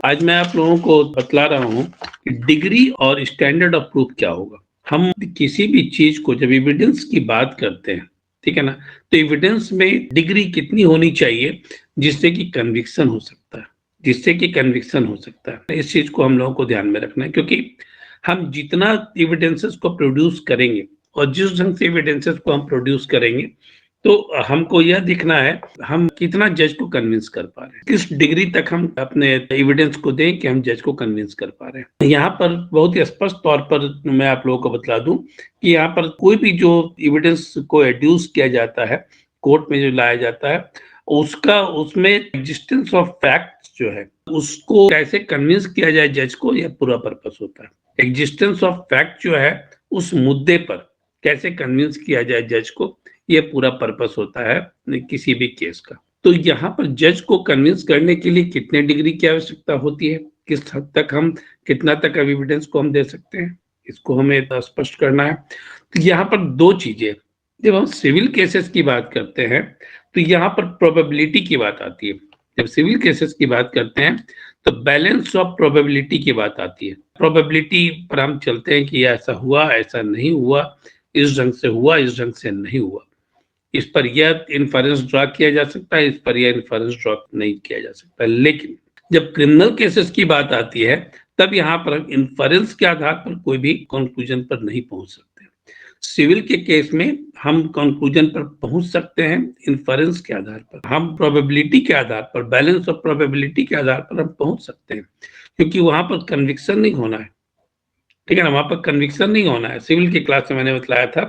आज मैं आप लोगों को बतला रहा हूँ कि डिग्री और स्टैंडर्ड ऑफ प्रूफ क्या होगा। हम किसी भी चीज को जब एविडेंस की बात करते हैं, ठीक है ना, तो एविडेंस में डिग्री कितनी होनी चाहिए जिससे कि कन्विक्शन हो सकता है, इस चीज को हम लोगों को ध्यान में रखना है, क्योंकि हम जितना एविडेंसेस को प्रोड्यूस करेंगे और जिस ढंग से एविडेंसेस को हम प्रोड्यूस करेंगे, तो हमको यह दिखना है हम कितना जज को कन्विंस कर पा रहे हैं, किस डिग्री तक हम अपने एविडेंस को दें कि हम जज को कन्विंस कर पा रहे हैं। यहाँ पर बहुत ही स्पष्ट तौर पर मैं आप लोगों को बतला दूं कि यहाँ पर कोई भी जो एविडेंस को एड्यूस किया जाता है, कोर्ट में जो लाया जाता है, उसमें एग्जिस्टेंस ऑफ फैक्ट्स जो है उसको कैसे कन्विंस किया जाए जज को, यह पूरा पर्पस होता है। एग्जिस्टेंस ऑफ फैक्ट जो है उस मुद्दे पर कैसे कन्विंस किया जाए जज को, ये पूरा पर्पस होता है किसी भी केस का। तो यहाँ पर जज को कन्विंस करने के लिए कितने डिग्री की आवश्यकता होती है, किस हद तक हम कितना तक एविडेंस को हम दे सकते हैं, इसको हमें स्पष्ट करना है। तो यहाँ पर दो चीजें, जब हम सिविल केसेस की बात करते हैं तो यहाँ पर प्रोबेबिलिटी की बात आती है। जब सिविल केसेस की बात करते हैं तो बैलेंस ऑफ प्रोबेबिलिटी की बात आती है। प्रोबेबिलिटी पर हम चलते हैं कि ऐसा हुआ, ऐसा नहीं हुआ, इस ढंग से हुआ, इस ढंग से नहीं हुआ। इस पर यह इन्फरेंस ड्रॉ किया जा सकता है, इस पर यह इन्फरेंस ड्रॉ नहीं किया जा सकता। लेकिन जब क्रिमिनल केसेस की बात आती है तब यहाँ पर इन्फरेंस के आधार पर कोई भी कंक्लूजन पर नहीं पहुंच सकते। सिविल के केस में हम कंक्लूजन पर पहुंच सकते हैं इन्फरेंस के आधार पर, हम प्रोबेबिलिटी के आधार पर, बैलेंस ऑफ प्रोबेबिलिटी के आधार पर हम पहुंच सकते हैं, क्योंकि वहां पर कन्विक्शन नहीं होना है, ठीक है ना, वहां पर कन्विक्शन नहीं होना है। सिविल की क्लास में मैंने बतलाया था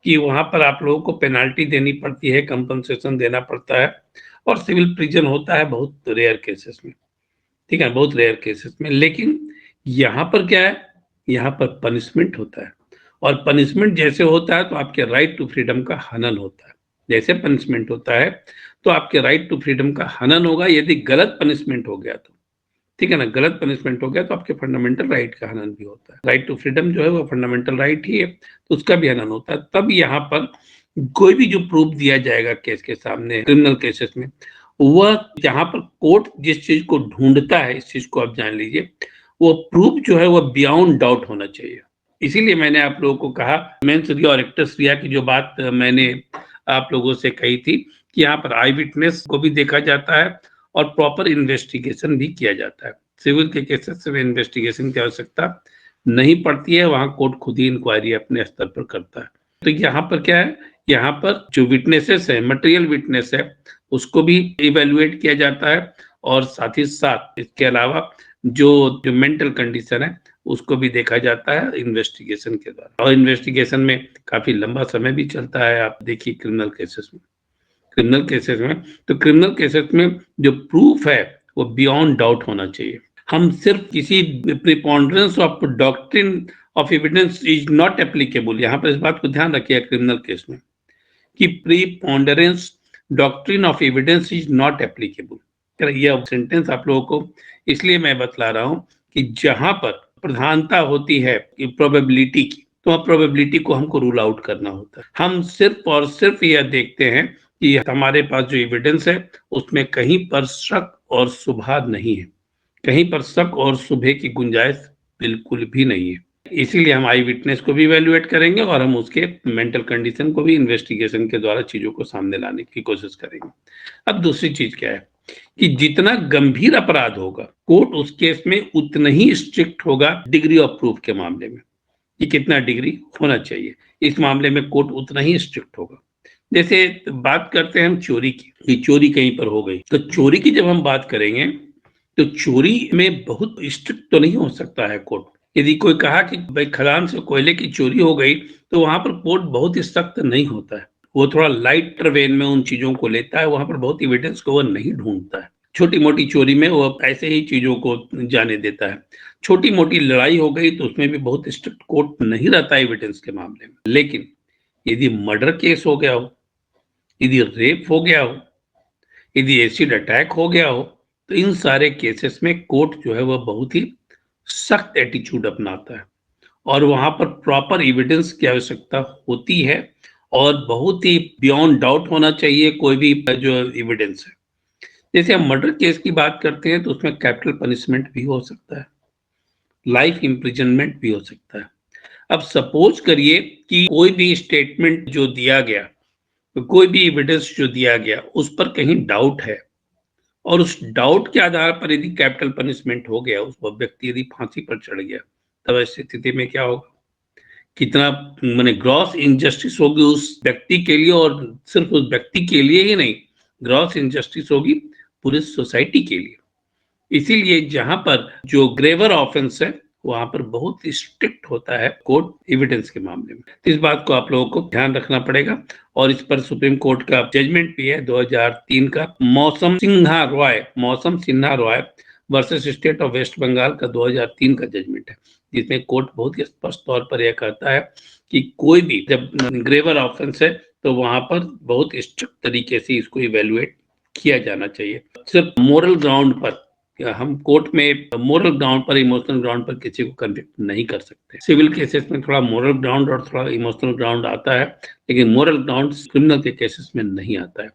कि वहां पर आप लोगों को पेनाल्टी देनी पड़ती है, कंपनसेशन देना पड़ता है, और सिविल प्रिजन होता है बहुत रेयर केसेस में, ठीक है, बहुत रेयर केसेस में। लेकिन यहाँ पर क्या है, यहाँ पर पनिशमेंट होता है, और पनिशमेंट जैसे होता है तो आपके राइट टू फ्रीडम का हनन होता है। जैसे पनिशमेंट होता है तो आपके राइट टू फ्रीडम का हनन होगा यदि गलत पनिशमेंट हो गया तो, ठीक है ना, गलत पनिशमेंट हो गया तो आपके फंडामेंटल राइट का हनन भी होता है। राइट टू फ्रीडम जो है वो फंडामेंटल राइट ही है, तो उसका भी हनन होता है। तब यहाँ पर कोई भी जो प्रूफ दिया जाएगा केस के सामने, क्रिमिनल केसेस में, वह यहाँ पर कोर्ट जिस चीज को ढूंढता है, इस चीज को आप जान लीजिए, वो प्रूफ जो है वह बियॉन्ड डाउट होना चाहिए। इसीलिए मैंने आप लोगों को कहा, मेंस रिया और एक्टर्स रिया की जो बात मैंने आप लोगों से कही थी कि यहाँ पर आई विटनेस को भी देखा जाता है और प्रॉपर इन्वेस्टिगेशन भी किया जाता है। सिविल के केसेस में इन्वेस्टिगेशन की आवश्यकता नहीं पड़ती है, वहां कोर्ट खुद ही इंक्वायरी अपने स्तर पर करता है। तो यहाँ पर क्या है, यहाँ पर जो विटनेसेस है, मटेरियल विटनेस है, उसको भी इवेल्युएट किया जाता है, और साथ ही साथ इसके अलावा जो जो मेंटल कंडीशन है उसको भी देखा जाता है इन्वेस्टिगेशन के द्वारा। और इन्वेस्टिगेशन में काफी लंबा समय भी चलता है। आप देखिए क्रिमिनल केसेस में, तो क्रिमिनल केसेस में जो प्रूफ है वो बियॉन्ड डाउट होना चाहिए। हम सिर्फ किसी preponderance of doctrine of evidence is not applicable, यहाँ पर इस बात को ध्यान रखिए क्रिमिनल केस में कि preponderance doctrine of evidence is not applicable. यह सेंटेंस आप लोगों को इसलिए मैं बतला रहा हूं कि जहां पर प्रधानता होती है प्रोबेबिलिटी की, तो प्रोबेबिलिटी को हमको रूल आउट करना होता है। हम सिर्फ और सिर्फ यह देखते हैं कि हमारे पास जो एविडेंस है उसमें कहीं पर शक और शुबहा नहीं है, कहीं पर शक और शुबहे की गुंजाइश बिल्कुल भी नहीं है। इसीलिए हम आई विटनेस को भी इवेल्युएट करेंगे और हम उसके मेंटल कंडीशन को भी इन्वेस्टिगेशन के द्वारा चीजों को सामने लाने की कोशिश करेंगे। अब दूसरी चीज क्या है कि जितना गंभीर अपराध होगा कोर्ट उस केस में उतना ही स्ट्रिक्ट होगा डिग्री ऑफ प्रूफ के मामले में, कि कितना डिग्री होना चाहिए, इस मामले में कोर्ट उतना ही स्ट्रिक्ट होगा। जैसे बात करते हैं हम चोरी की, कि चोरी कहीं पर हो गई, तो चोरी की जब हम बात करेंगे तो चोरी में बहुत स्ट्रिक्ट तो नहीं हो सकता है कोर्ट। यदि कोई कहा कि भाई खदान से कोयले की चोरी हो गई, तो वहां पर कोर्ट बहुत ही सख्त नहीं होता है, वो थोड़ा लाइटर वेन में उन चीजों को लेता है, वहां पर बहुत एविडेंस को वो नहीं ढूंढता है। छोटी मोटी चोरी में वो ऐसे ही चीजों को जाने देता है। छोटी मोटी लड़ाई हो गई तो उसमें भी बहुत स्ट्रिक्ट कोर्ट नहीं रहता एविडेंस के मामले में। लेकिन यदि मर्डर केस हो गया हो, यदि रेप हो गया हो, यदि एसिड अटैक हो गया हो, तो इन सारे केसेस में कोर्ट जो है वह बहुत ही सख्त एटीट्यूड अपनाता है, और वहां पर प्रॉपर एविडेंस की आवश्यकता होती है, और बहुत ही बियॉन्ड डाउट होना चाहिए कोई भी जो एविडेंस है। जैसे हम मर्डर केस की बात करते हैं तो उसमें कैपिटल पनिशमेंट भी हो सकता है, लाइफ इम्प्रिजनमेंट भी हो सकता है। अब सपोज करिए कि कोई भी स्टेटमेंट जो दिया गया, तो कोई भी एविडेंस जो दिया गया उस पर कहीं डाउट है, और उस डाउट के आधार पर यदि कैपिटल पनिशमेंट हो गया, उस व्यक्ति यदि फांसी पर चढ़ गया, तब ऐसी स्थिति में क्या होगा? कितना माने ग्रॉस इनजस्टिस होगी उस व्यक्ति के लिए, और सिर्फ उस व्यक्ति के लिए ही नहीं, ग्रॉस इनजस्टिस होगी पूरी सोसाइटी के लिए। इसीलिए जहां पर जो ग्रेवर ऑफेंस है वहां पर बहुत स्ट्रिक्ट होता है कोर्ट एविडेंस के मामले में। तो इस बात को आप लोगों को ध्यान रखना पड़ेगा, और इस पर सुप्रीम कोर्ट का जजमेंट भी है 2003 का, Mausam Sinha Roy versus state of West Bengal का 2003 का जजमेंट है, जिसमें कोर्ट बहुत ही स्पष्ट तौर पर यह कहता है कि कोई भी जब ग्रेवर ऑफेंस है तो वहां पर बहुत स्ट्रिक्ट तरीके से इसको इवेल्युएट किया जाना चाहिए। सिर्फ मोरल ग्राउंड पर, हम कोर्ट में मोरल ग्राउंड पर, इमोशनल ग्राउंड पर किसी को कन्विक्ट नहीं कर सकते। सिविल केसेस में थोड़ा मोरल ग्राउंड और थोड़ा इमोशनल ग्राउंड आता है, लेकिन मोरल ग्राउंड क्रिमिनल के केसेस में नहीं आता है।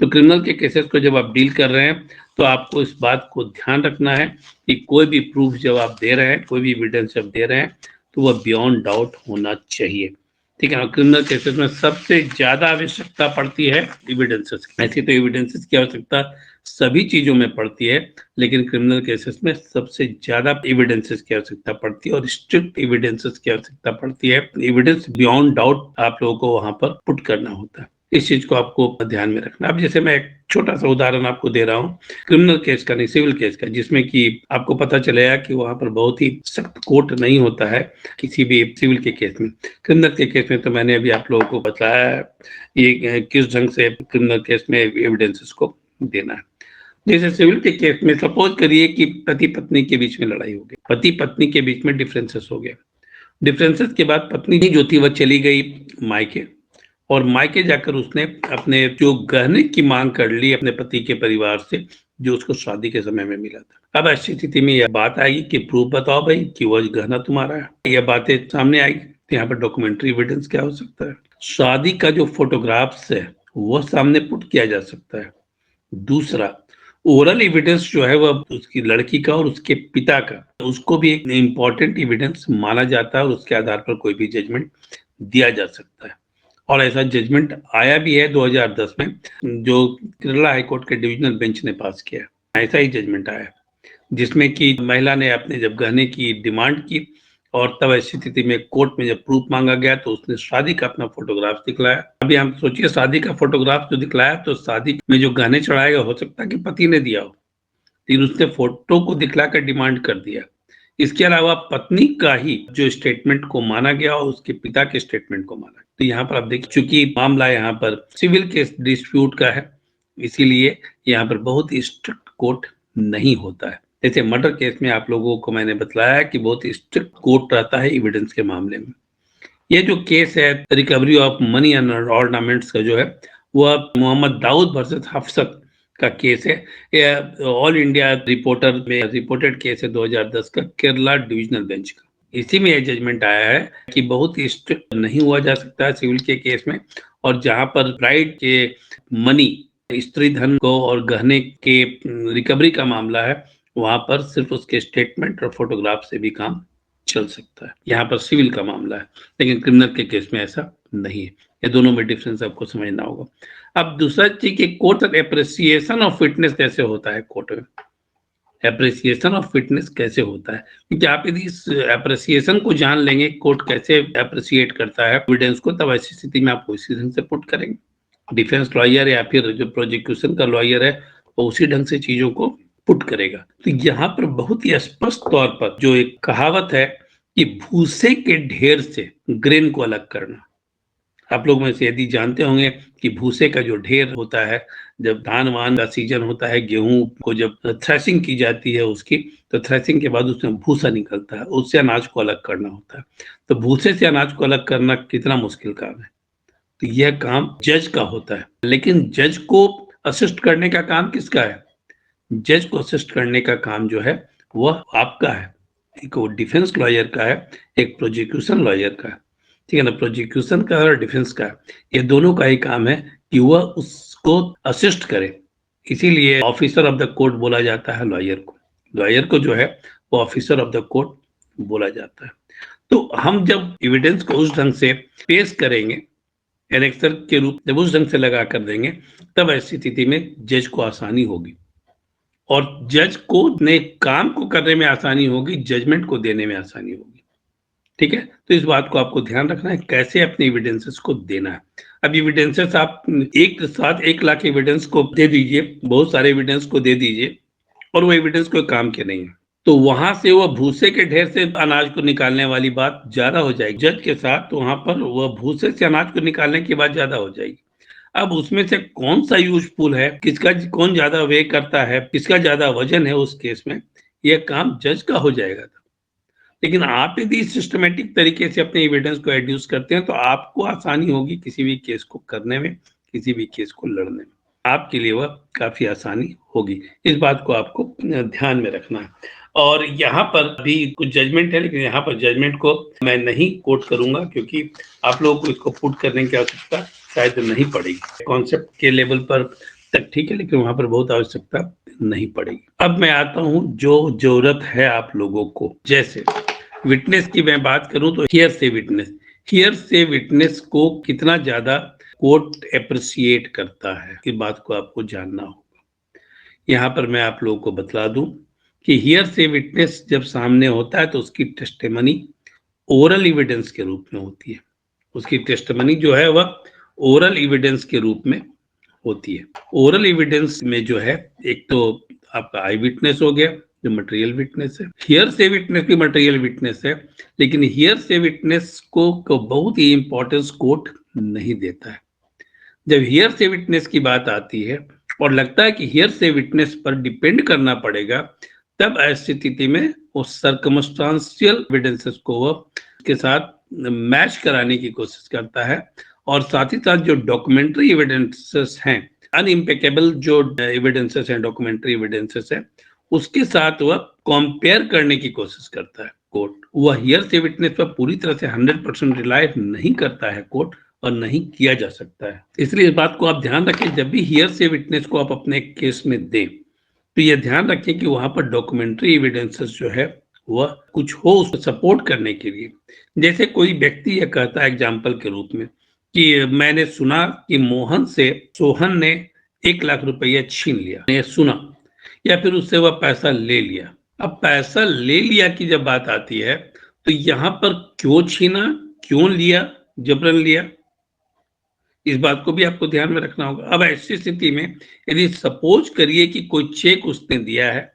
तो क्रिमिनल के केसेस को जब आप डील कर रहे हैं तो आपको इस बात को ध्यान रखना है कि कोई भी प्रूफ जब आप दे रहे हैं, कोई भी एविडेंस जब दे रहे हैं, तो वह बियॉन्ड डाउट होना चाहिए। ठीक है ना? क्रिमिनल केसेस में सबसे ज्यादा आवश्यकता पड़ती है एविडेंसेस की। ऐसी तो एविडेंसेस की आवश्यकता सभी चीजों में पड़ती है, लेकिन क्रिमिनल केसेस में सबसे ज्यादा एविडेंसेस की आवश्यकता पड़ती है और स्ट्रिक्ट एविडेंसेस की आवश्यकता पड़ती है। एविडेंस बियॉन्ड डाउट आप लोगों को वहां पर पुट करना होता है। इस चीज को आपको ध्यान में रखना। अब जैसे मैं एक छोटा सा उदाहरण आपको दे रहा हूँ, क्रिमिनल केस का नहीं, सिविल केस का, जिसमें कि आपको पता चलेगा कि वहां पर बहुत ही सख्त कोर्ट नहीं होता है किसी भी सिविल के केस में। क्रिमिनल के केस में तो मैंने अभी आप लोगों को बताया ये किस ढंग से क्रिमिनल केस में एविडेंसेस को देना है। जैसे सिविल के केस में सपोज करिए कि पति पत्नी के बीच में लड़ाई हो गई, पति पत्नी के बीच में डिफरेंसेस हो गया। डिफरेंसेस के बाद पत्नी जो थी वह चली गई मायके, और मायके जाकर उसने अपने जो गहने की मांग कर ली अपने पति के परिवार से, जो उसको शादी के समय में मिला था। अब ऐसी स्थिति में यह बात आएगी कि प्रूफ बताओ भाई कि वह गहना तुम्हारा है। यह बातें सामने आएगी तो यहाँ पर डॉक्यूमेंट्री एविडेंस क्या हो सकता है? शादी का जो फोटोग्राफ्स है वह सामने पुट किया जा सकता है। दूसरा, ओरल एविडेंस जो है वह उसकी लड़की का और उसके पिता का, उसको भी एक इम्पोर्टेंट एविडेंस माना जाता है और उसके आधार पर कोई भी जजमेंट दिया जा सकता है। और ऐसा जजमेंट आया भी है 2010 में, जो केरला हाईकोर्ट के डिविजनल बेंच ने पास किया। ऐसा ही जजमेंट आया जिसमें कि महिला ने अपने जब गहने की डिमांड की, और तब ऐसी स्थिति में कोर्ट में जब प्रूफ मांगा गया तो उसने शादी का अपना फोटोग्राफ दिखलाया। अभी हम सोचिए, शादी का फोटोग्राफ जो दिखलाया तो शादी में जो गहने चढ़ाएगा हो सकता है कि पति ने दिया हो, लेकिन उसने फोटो को दिखलाकर डिमांड कर दिया। इसके अलावा पत्नी का ही जो स्टेटमेंट को माना गया और उसके पिता के स्टेटमेंट को माना। तो यहाँ पर आप देखिए, चूंकि मामला यहाँ पर सिविल केस डिस्प्यूट का है, इसीलिए यहाँ पर बहुत ही स्ट्रिक्ट कोर्ट नहीं होता है। जैसे मर्डर केस में आप लोगों को मैंने बताया कि बहुत ही स्ट्रिक्ट कोर्ट रहता है एविडेंस के मामले में। ये जो केस है recovery of money and ornaments का जो है, वह मोहम्मद दाऊद वर्सेस हफसत का केस है। यह ऑल इंडिया रिपोर्टर में रिपोर्टेड केस है 2010 का, केरला डिविजनल बेंच का। इसी में यह जजमेंट आया है कि बहुत ही स्ट्रिक्ट नहीं हुआ जा सकता है सिविल के केस में, और जहां पर ब्राइड के मनी, स्त्री धन को और गहने के रिकवरी का मामला है, वहां पर सिर्फ उसके स्टेटमेंट और फोटोग्राफ से भी काम चल सकता है। यहाँ पर सिविल का मामला है, लेकिन क्रिमिनल के केस में ऐसा नहीं है। ये दोनों में डिफरेंस आपको समझना होगा। अब दूसरा चीज कि कोर्ट एप्रिसिएशन ऑफ फिटनेस कैसे होता है। कोर्ट में एप्रिसिएशन ऑफ फिटनेस कैसे होता है, क्योंकि आप यदि इस एप्रिसिएशन को जान लेंगे कोर्ट कैसे एप्रिसिएट करता है एविडेंस को, तब ऐसी स्थिति में आप उसी ढंग से पुट करेंगे। डिफेंस लॉयर या फिर जो प्रोसिक्यूशन का लॉयर है वो उसी ढंग से चीजों को पुट करेगा। तो यहाँ पर बहुत ही स्पष्ट तौर पर जो एक कहावत है कि भूसे के ढेर से ग्रेन को अलग करना। आप लोग में से यदि जानते होंगे कि भूसे का जो ढेर होता है, जब धान वान का सीजन होता है, गेहूं को जब थ्रेसिंग की जाती है उसकी, तो थ्रेसिंग के बाद उसमें भूसा निकलता है, उससे अनाज को अलग करना होता है। तो भूसे से अनाज को अलग करना कितना मुश्किल काम है। तो यह काम जज का होता है, लेकिन जज को असिस्ट करने का काम किसका है? जज को असिस्ट करने का काम जो है वह आपका है। एक वो डिफेंस लॉयर का है, एक प्रोसिक्यूशन लॉयर का है। ठीक है ना? प्रोसिक्यूशन का और डिफेंस का, ये दोनों का ही काम है कि वह उसको असिस्ट करे, इसीलिए ऑफिसर ऑफ द कोर्ट बोला जाता है लॉयर को। लॉयर को जो है वो ऑफिसर ऑफ द कोर्ट बोला जाता है। तो हम जब एविडेंस को उस ढंग से पेश करेंगे, एनेक्सर के रूप जब उस ढंग से लगा कर देंगे, तब ऐसी स्थिति में जज को आसानी होगी और जज को अपने काम को करने में आसानी होगी, जजमेंट को देने में आसानी होगी। ठीक है, तो इस बात को आपको ध्यान रखना है कैसे अपने एविडेंसेस को देना है। अब एविडेंसेस आप एक साथ 1 लाख एविडेंस को दे दीजिए, बहुत सारे एविडेंस को दे दीजिए और वो एविडेंस कोई काम के नहीं है, तो वहां से वो भूसे के ढेर से अनाज को निकालने वाली बात ज्यादा हो जाएगी जज के साथ। तो वहां पर वह भूसे से अनाज को निकालने की बात ज्यादा हो जाएगी। अब उसमें से कौन सा यूजफुल है, किसका कौन ज्यादा वे करता है, किसका ज्यादा वजन है, उस केस में यह काम जज का हो जाएगा। लेकिन आप यदि सिस्टमेटिक तरीके से अपने एविडेंस को एड्यूस करते हैं तो आपको आसानी होगी किसी भी केस को करने में, किसी भी केस को लड़ने में, आपके लिए वह काफी आसानी होगी। इस बात को आपको ध्यान में रखना है। और यहाँ पर भी कुछ जजमेंट है, लेकिन यहाँ पर जजमेंट को मैं नहीं कोट करूंगा क्योंकि आप लोगों को इसको पुट करने की आवश्यकता शायद नहीं पड़ेगी। कॉन्सेप्ट के लेवल पर तक ठीक है, लेकिन वहां पर बहुत आवश्यकता नहीं पड़ेगी। अब मैं आता हूं जो जरूरत है आप लोगों को, जैसे विटनेस की मैं बात करूं तो हियर से विटनेस को कितना ज्यादा कोर्ट एप्रिसिएट करता है, इस बात को आपको जानना होगा। यहाँ पर मैं आप लोगों को बतला दूं कि हियर से विटनेस जब सामने होता है तो उसकी टेस्टिमनी ओरल एविडेंस के रूप में होती है। उसकी टेस्टिमनी जो है वह ओरल एविडेंस के रूप में होती है। ओरल एविडेंस में जो है एक तो आपका आई विटनेस हो गया जो मटेरियल विटनेस है, हियर से विटनेस भी मटेरियल विटनेस है, लेकिन हियर से विटनेस को बहुत ही इंपॉर्टेंस कोर्ट नहीं देता है। जब हियर से विटनेस की बात आती है और लगता है कि हियर से विटनेस पर डिपेंड करना पड़ेगा, तब ऐसी स्थिति में वो सर्कमस्टांशियल एविडेंसेस को वो के साथ मैच कराने की कोशिश करता है और साथ ही साथ जो डॉक्यूमेंट्री एविडेंसेस हैं, अनइम्पेकेबल जो एविडेंसेस हैं, डॉक्यूमेंट्री एविडेंसेस हैं, उसके साथ वह कंपेयर करने की कोशिश करता है कोर्ट। वह हियर से विटनेस पर पूरी तरह से 100% रिलाय नहीं करता है कोर्ट और नहीं किया जा सकता है। इसलिए इस बात को आप ध्यान रखें, जब भी हियर से विटनेस को आप अपने केस में दें तो यह ध्यान रखें कि वहां पर डॉक्यूमेंट्री एविडेंसेस जो है वह कुछ हो उसको सपोर्ट करने के लिए। जैसे कोई व्यक्ति यह कहता है एग्जाम्पल के रूप में कि मैंने सुना कि मोहन से सोहन ने 1 लाख रुपया छीन लिया, ये सुना, या फिर उससे वह पैसा ले लिया। अब पैसा ले लिया की जब बात आती है तो यहाँ पर क्यों छीना, क्यों लिया, जबरन लिया, इस बात को भी आपको ध्यान में रखना होगा। अब ऐसी स्थिति में यदि सपोज करिए कि कोई चेक उसने दिया है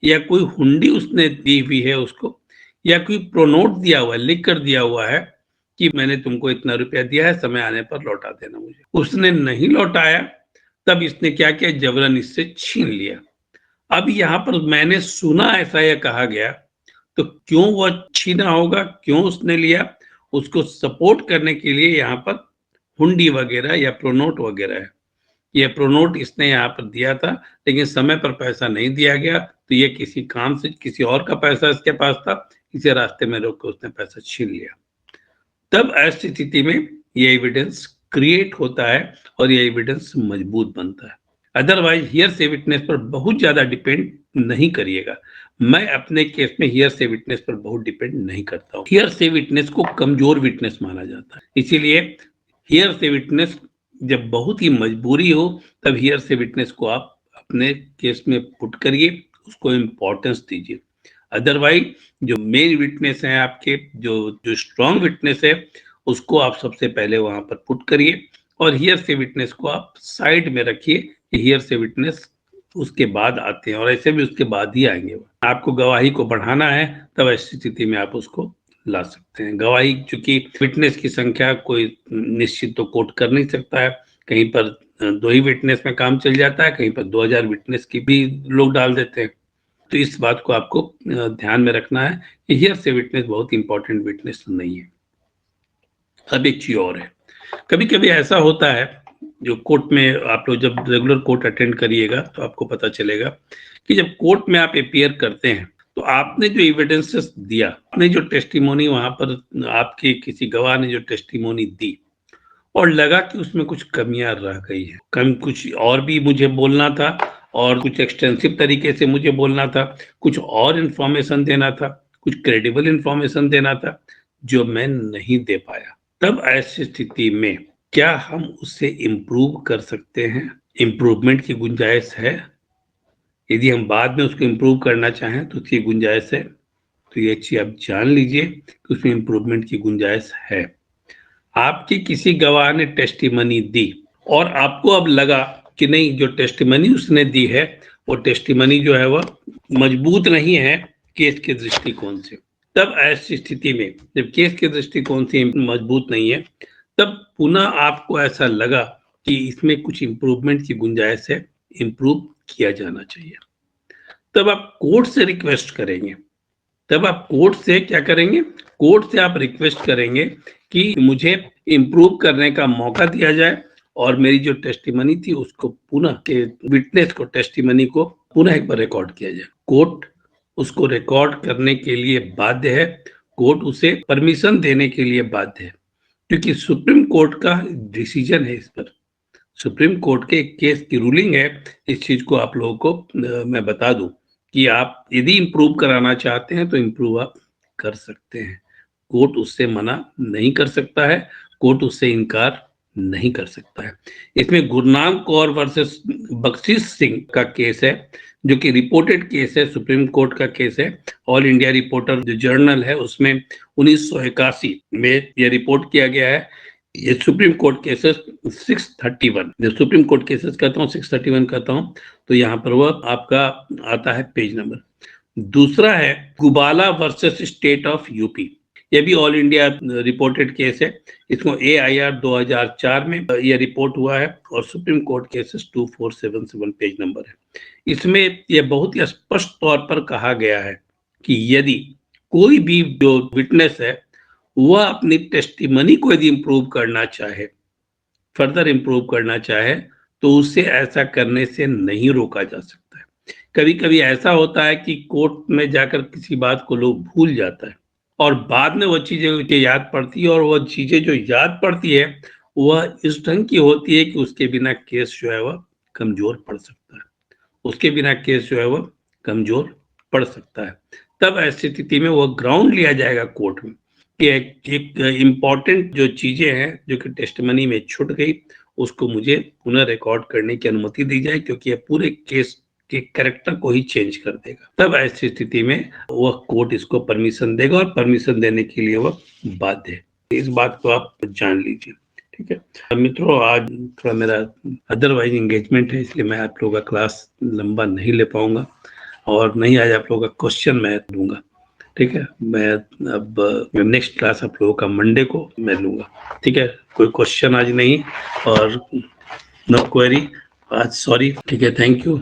या कोई हुंडी उसने दी हुई है उसको, या कोई प्रोनोट दिया हुआ है, लिख कर दिया हुआ है कि मैंने तुमको इतना रुपया दिया है, समय आने पर लौटा देना मुझे, उसने नहीं लौटाया, तब इसने क्या किया, जबरन इससे छीन लिया। अब यहाँ पर मैंने सुना ऐसा यह कहा गया, तो क्यों वह छीना होगा, क्यों उसने लिया, उसको सपोर्ट करने के लिए यहाँ पर हुंडी वगैरह या प्रोनोट वगैरह है। यह प्रोनोट इसने यहाँ पर दिया था लेकिन समय पर पैसा नहीं दिया गया, तो ये किसी काम से किसी और का पैसा इसके पास था, इसे रास्ते में रोक कर उसने पैसा छीन लिया। तब ऐसी स्थिति में ये एविडेंस क्रिएट होता है और ये एविडेंस मजबूत बनता है। अदरवाइज हियर से विटनेस पर बहुत ज्यादा डिपेंड नहीं करिएगा। मैं अपने केस में हियर से विटनेस पर बहुत डिपेंड नहीं करता हूँ। हियर से विटनेस को कमजोर विटनेस माना जाता है, इसीलिए हियर से विटनेस जब बहुत ही मजबूरी हो तब हियर से विटनेस को आप अपने केस में पुट करिए, उसको इम्पोर्टेंस दीजिए। अदरवाइज जो मेन विटनेस है आपके, जो स्ट्रॉन्ग विटनेस है, उसको आप सबसे पहले वहां पर पुट करिए और हियर से विटनेस को आप साइड में रखिए कि हियर से विटनेस उसके बाद आते हैं और ऐसे भी उसके बाद ही आएंगे। आपको गवाही को बढ़ाना है तब ऐसी स्थिति में आप उसको ला सकते हैं। गवाही चूंकि विटनेस की संख्या कोई निश्चित तो कोट कर नहीं सकता है, कहीं पर 2 ही विटनेस में काम चल जाता है, कहीं पर 2000 विटनेस की भी लोग डाल देते हैं। तो इस बात को आपको ध्यान में रखना है कि हियर से विटनेस बहुत इंपॉर्टेंट विटनेस नहीं है। अब एक चीज और है, कभी कभी ऐसा होता है जो कोर्ट में आप लोग जब रेगुलर कोर्ट अटेंड करिएगा तो आपको पता चलेगा कि जब कोर्ट में आप अपीयर करते हैं तो आपने जो एविडेंसेस दिया, आपने जो टेस्टिमोनी वहां पर आपके किसी गवाह ने जो टेस्टिमोनी दी, और लगा कि उसमें कुछ कमियां रह गई हैं, कुछ और भी मुझे बोलना था और कुछ एक्सटेंसिव तरीके से मुझे बोलना था, कुछ और इंफॉर्मेशन देना था, कुछ क्रेडिबल इंफॉर्मेशन देना था, जो मैं नहीं दे पाया। तब ऐसी स्थिति में क्या हम उससे इम्प्रूव कर सकते हैं? इम्प्रूवमेंट की गुंजाइश है। यदि हम बाद में उसको इम्प्रूव करना चाहें तो उसकी गुंजाइश है। तो ये चीज आप जान लीजिए कि उसमें इम्प्रूवमेंट की गुंजाइश है। आपकी किसी गवाह ने टेस्टिमनी दी और आपको अब लगा कि नहीं, जो टेस्टिमनी उसने दी है वो टेस्टिमनी जो है वह मजबूत नहीं है केस के दृष्टिकोण से। तब ऐसी स्थिति में जब केस के दृष्टिकोण से मजबूत नहीं है, तब पुनः आपको ऐसा लगा कि इसमें कुछ इम्प्रूवमेंट की गुंजाइश है, इम्प्रूव किया जाना चाहिए, तब आप कोर्ट से रिक्वेस्ट करेंगे। तब आप कोर्ट से क्या करेंगे? कोर्ट से आप रिक्वेस्ट करेंगे कि मुझे इम्प्रूव करने का मौका दिया जाए और मेरी जो टेस्टिमनी थी उसको पुनः के विटनेस को टेस्टिमनी को पुनः एक बार रिकॉर्ड किया जाए। कोर्ट उसको रिकॉर्ड करने के लिए बाध्य है, कोर्ट उसे परमिशन देने के लिए बाध्य है, क्योंकि सुप्रीम कोर्ट का डिसीजन है इस पर। सुप्रीम कोर्ट के केस की रूलिंग है। इस चीज को आप लोगों को मैं बता दूं कि आप यदि इम्प्रूव कराना चाहते हैं तो इम्प्रूव आप कर सकते हैं। कोर्ट उससे मना नहीं कर सकता है, कोर्ट उससे इनकार नहीं कर सकता है। इसमें गुरनाम कौर वर्सेस बख्शीश सिंह का केस है, जो कि रिपोर्टेड केस है, सुप्रीम कोर्ट का केस है। ऑल इंडिया रिपोर्टर जो जर्नल है उसमें 1981 में यह रिपोर्ट किया गया है। ये सुप्रीम कोर्ट केसेस 631, जो सुप्रीम कोर्ट केसेस कहता हूँ 631 कहता हूँ, तो यहाँ पर वह आपका आता है पेज नंबर। दूसरा है गुबाला वर्सेस स्टेट ऑफ यूपी। ये भी ऑल इंडिया रिपोर्टेड केस है। इसको AIR 2004 में यह रिपोर्ट हुआ है और supreme court cases 2477 page number है। इसमें यह बहुत ही स्पष्ट तौर पर कहा गया है कि यदि कोई भी जो विटनेस है वह अपनी टेस्टिमनी को यदि इम्प्रूव करना चाहे, फर्दर इम्प्रूव करना चाहे, तो उसे ऐसा करने से नहीं रोका जा सकता है। कभी कभी ऐसा होता है कि कोर्ट में जाकर किसी बात को लोग भूल जाता है और बाद में वह चीजें याद पड़ती है, और वह चीजें जो याद पड़ती है वह इस ढंग की होती है कि उसके बिना केस जो है वह कमजोर पड़ सकता है, उसके बिना केस जो है वह कमजोर पड़ सकता है। तब ऐसी स्थिति में वह ग्राउंड लिया जाएगा कोर्ट में कि एक इम्पॉर्टेंट जो चीजें हैं जो कि टेस्टमनी में छूट गई, उसको मुझे पुनः रिकॉर्ड करने की अनुमति दी जाए, क्योंकि यह पूरे केस के कैरेक्टर को ही चेंज कर देगा। तब ऐसी स्थिति में वह कोर्ट इसको परमिशन देगा और परमिशन देने के लिए वह बाध्य है। इस बात को आप जान लीजिए, ठीक है मित्रों। आज थोड़ा मेरा अदरवाइज एंगेजमेंट है, इसलिए मैं आप लोगों का क्लास लंबा नहीं ले पाऊंगा और नहीं आज आप लोगों का क्वेश्चन मैं दूंगा, ठीक है। मैं अब नेक्स्ट क्लास आप लोगों का मंडे को मैं लूंगा, ठीक है। कोई क्वेश्चन आज नहीं और नो क्वेरी आज, सॉरी, ठीक है। Thank you.